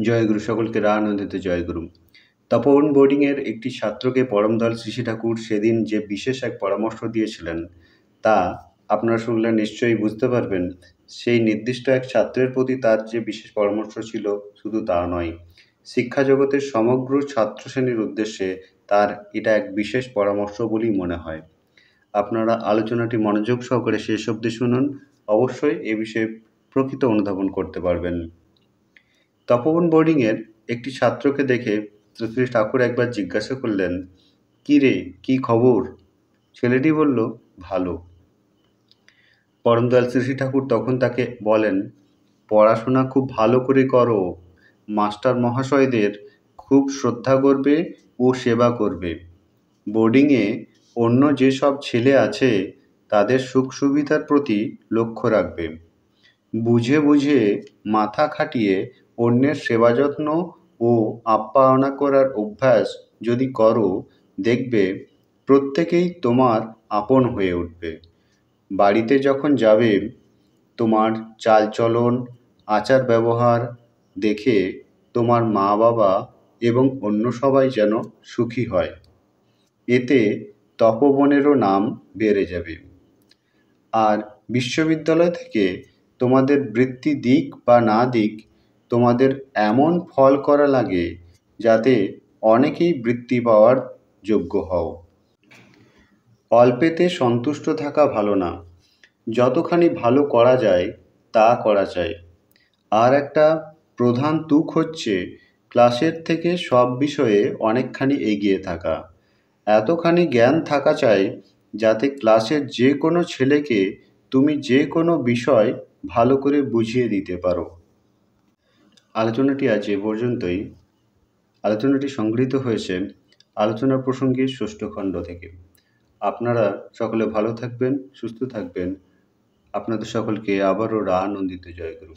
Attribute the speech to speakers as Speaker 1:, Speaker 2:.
Speaker 1: জয়গুরু, সকলকে রানন্দিত জয়গুরু। তপোবন বোর্ডিংয়ের একটি ছাত্রকে পরমদয়াল শ্রী শ্রী ঠাকুর সেদিন যে বিশেষ এক পরামর্শ দিয়েছিলেন, তা আপনারা শুনলে নিশ্চয়ই বুঝতে পারবেন। সেই নির্দিষ্ট এক ছাত্রের প্রতি তার যে বিশেষ পরামর্শ ছিল, শুধু তা নয়, শিক্ষা জগতের সমগ্র ছাত্র শ্রেণীর উদ্দেশ্যে তার এটা এক বিশেষ পরামর্শ বলেই মনে হয়। আপনারা আলোচনাটি মনোযোগ সহকারে শেষ অবধি শুনুন, অবশ্যই এ বিষয়ে প্রকৃত অনুধাবন করতে পারবেন। তপোবন বোর্ডিংয়ের একটি ছাত্রকে দেখে শ্রী ঠাকুর একবার জিজ্ঞাসা করলেন, "কী রে, কী খবর?" ছেলেটি বলল, "ভালো।" পরমদয়াল শ্রী ঠাকুর তখন তাকে বলেন, "পড়াশোনা খুব ভালো করে করো, মাস্টার মহাশয়দের খুব শ্রদ্ধা করবে ও সেবা করবে। বোর্ডিংয়ে অন্য যেসব ছেলে আছে তাদের সুখ সুবিধার প্রতি লক্ষ্য রাখবে। বুঝে বুঝে মাথা খাটিয়ে অন্যের সেবা যত্ন ও আপ্যায়না করার অভ্যাস যদি করো, দেখবে প্রত্যেকেই তোমার আপন হয়ে উঠবে। বাড়িতে যখন যাবে, তোমার চালচলন, আচার ব্যবহার দেখে তোমার মা বাবা এবং অন্য সবাই যেন সুখী হয়। এতে তপোবনেরও নাম বেড়ে যাবে। আর বিশ্ববিদ্যালয় থেকে তোমাদের বৃত্তি দিক বা না দিক, তোমাদের এমন ফল করা লাগে যাতে অনেকেই বৃত্তি পাওয়ার যোগ্য হও। অল্পেতে সন্তুষ্ট থাকা ভালো না, যতখানি ভালো করা যায় তা করা চাই। আর একটা প্রধান তুক হচ্ছে ক্লাসের থেকে সব বিষয়ে অনেকখানি এগিয়ে থাকা। এতখানি জ্ঞান থাকা চাই যাতে ক্লাসের যে কোনো ছেলেকে তুমি যে কোনো বিষয় ভালো করে বুঝিয়ে দিতে পারো। আলোচনাটি আজ এ পর্যন্তই। আলোচনাটি সংগৃহীত হয়েছে আলোচনা প্রসঙ্গে ষষ্ঠ খণ্ড থেকে। আপনারা সকলে ভালো থাকবেন, সুস্থ থাকবেন। আপনাদের সকলকে আবারও রানন্দিত জয়গুরু।